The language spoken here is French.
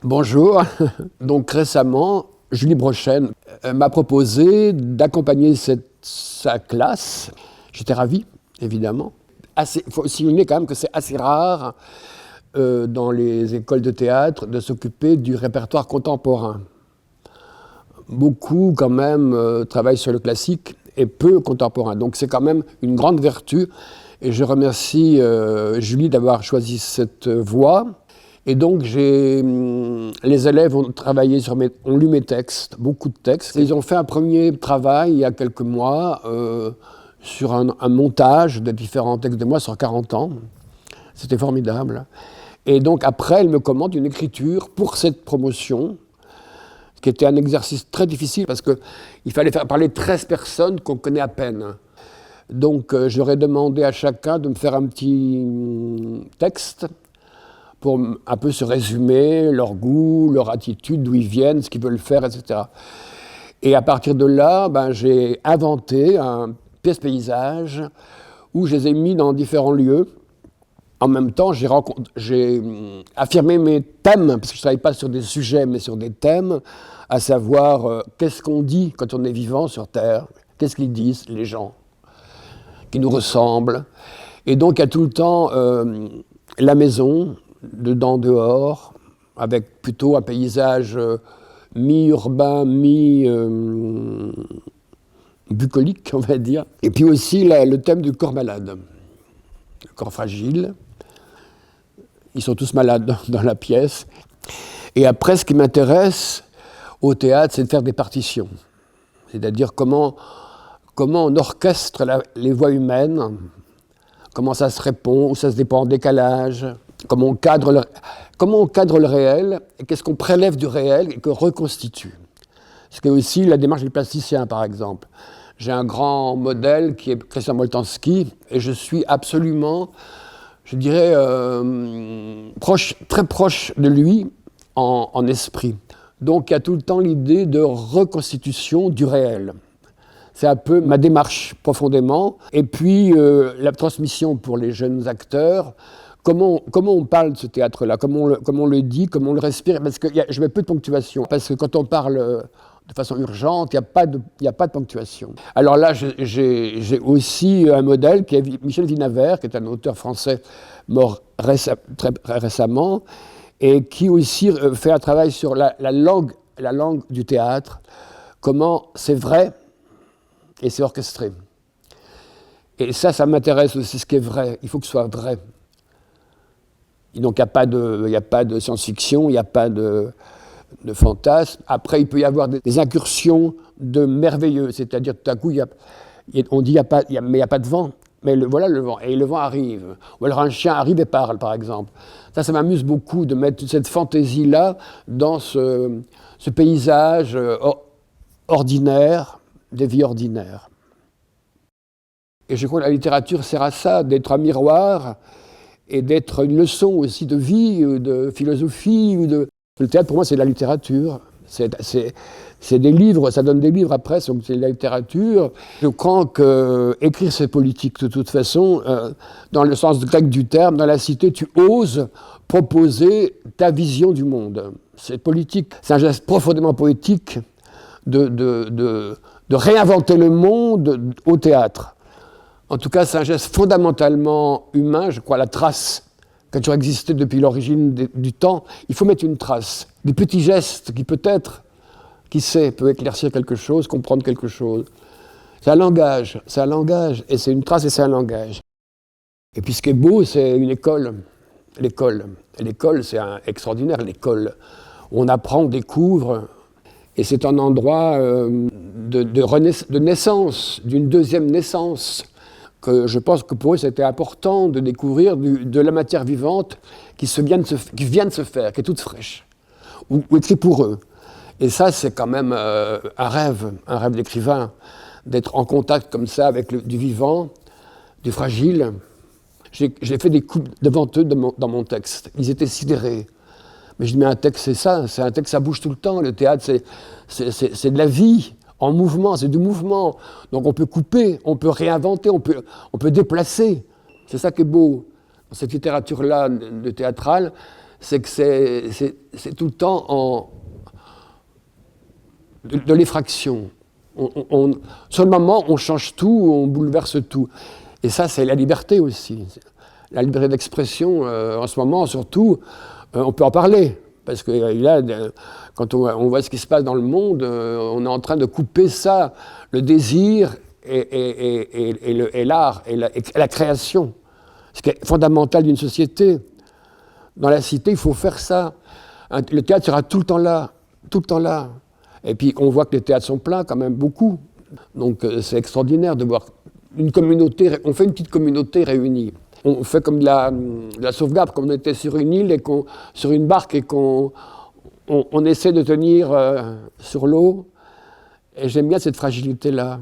Bonjour. Donc récemment, Julie Brochen m'a proposé d'accompagner sa classe. J'étais ravi, évidemment. Il faut souligner quand même que c'est assez rare dans les écoles de théâtre de s'occuper du répertoire contemporain. Beaucoup quand même travaillent sur le classique et peu contemporain. Donc c'est quand même une grande vertu. Et je remercie Julie d'avoir choisi cette voie. Et donc, les élèves ont travaillé ont lu mes textes, beaucoup de textes. Ils ont fait un premier travail il y a quelques mois sur un montage de différents textes de moi sur 40 ans. C'était formidable. Et donc, après, ils me commandent une écriture pour cette promotion, qui était un exercice très difficile parce qu'il fallait faire parler 13 personnes qu'on connaît à peine. Donc, je leur ai demandé à chacun de me faire un petit texte pour un peu se résumer, leur goût, leur attitude, d'où ils viennent, ce qu'ils veulent faire, etc. Et à partir de là, j'ai inventé un pièce-paysage où je les ai mis dans différents lieux. En même temps, j'ai affirmé mes thèmes, parce que je ne travaille pas sur des sujets, mais sur des thèmes, à savoir qu'est-ce qu'on dit quand on est vivant sur Terre, qu'est-ce qu'ils disent, les gens qui nous ressemblent. Et donc, il y a tout le temps la maison, dedans, dehors, avec plutôt un paysage mi-urbain, mi-bucolique, on va dire. Et puis aussi le thème du corps malade, le corps fragile. Ils sont tous malades dans la pièce. Et après, ce qui m'intéresse au théâtre, c'est de faire des partitions. C'est-à-dire comment on orchestre les voix humaines, comment ça se répond, où ça se dépend en décalage, comment on cadre le réel, et qu'est-ce qu'on prélève du réel et qu'on reconstitue. Ce qui est aussi la démarche du plasticien, par exemple. J'ai un grand modèle qui est Christian Boltanski, et je suis absolument, je dirais, très proche de lui en esprit. Donc il y a tout le temps l'idée de reconstitution du réel. C'est un peu ma démarche profondément. Et puis la transmission pour les jeunes acteurs. Comment on parle de ce théâtre-là, comment on le dit, comment on le respire. Parce que je mets peu de ponctuation. Parce que quand on parle de façon urgente, il n'y a pas de ponctuation. Alors là, j'ai aussi un modèle qui est Michel Vinaver, qui est un auteur français mort très récemment, et qui aussi fait un travail sur la langue du théâtre, comment c'est vrai et c'est orchestré. Et ça m'intéresse aussi, ce qui est vrai. Il faut que ce soit vrai. Donc il n'y a pas de science-fiction, il n'y a pas de fantasme. Après, il peut y avoir des incursions de merveilleux, c'est-à-dire tout à coup, on dit mais il n'y a pas de vent. Mais voilà le vent, et le vent arrive. Ou alors un chien arrive et parle, par exemple. Ça m'amuse beaucoup de mettre cette fantaisie-là dans ce paysage ordinaire, des vies ordinaires. Et je crois que la littérature sert à ça, d'être un miroir et d'être une leçon aussi de vie, de philosophie. Le théâtre, pour moi, c'est de la littérature. C'est des livres, ça donne des livres après, donc c'est de la littérature. Je crois qu'écrire, c'est politique de toute façon. Dans le sens grec du terme, dans la cité, tu oses proposer ta vision du monde. C'est politique. C'est un geste profondément poétique de réinventer le monde au théâtre. En tout cas, c'est un geste fondamentalement humain, je crois, la trace qui a toujours existé depuis l'origine du temps. Il faut mettre une trace, des petits gestes qui peut-être, qui sait, peut éclaircir quelque chose, comprendre quelque chose. C'est un langage, et c'est une trace et c'est un langage. Et puis ce qui est beau, c'est une école. L'école, c'est extraordinaire, l'école. On apprend, on découvre, et c'est un endroit de naissance, d'une deuxième naissance. Que je pense que pour eux, c'était important de découvrir de la matière vivante qui vient de se faire, qui est toute fraîche, ou écrit pour eux. Et ça, c'est quand même un rêve d'écrivain, d'être en contact comme ça avec du vivant, du fragile. J'ai fait des coups devant eux dans mon texte. Ils étaient sidérés. Mais je dis, mais un texte, c'est ça. C'est un texte, ça bouge tout le temps. Le théâtre, c'est de la vie. En mouvement, c'est du mouvement. Donc on peut couper, on peut réinventer, on peut déplacer. C'est ça qui est beau dans cette littérature-là de théâtrale, c'est que c'est tout le temps de l'effraction. Sur le moment, on change tout, on bouleverse tout. Et ça, c'est la liberté aussi. La liberté d'expression, en ce moment, surtout, on peut en parler. Parce que là, quand on voit ce qui se passe dans le monde, on est en train de couper ça, le désir et l'art, et la création. Ce qui est fondamental d'une société. Dans la cité, il faut faire ça. Le théâtre sera tout le temps là, tout le temps là. Et puis, on voit que les théâtres sont pleins, quand même, beaucoup. Donc, c'est extraordinaire de voir une communauté. On fait une petite communauté réunie. On fait comme de la sauvegarde, comme on était sur une île, sur une barque, et qu'on essaie de tenir sur l'eau. Et j'aime bien cette fragilité-là.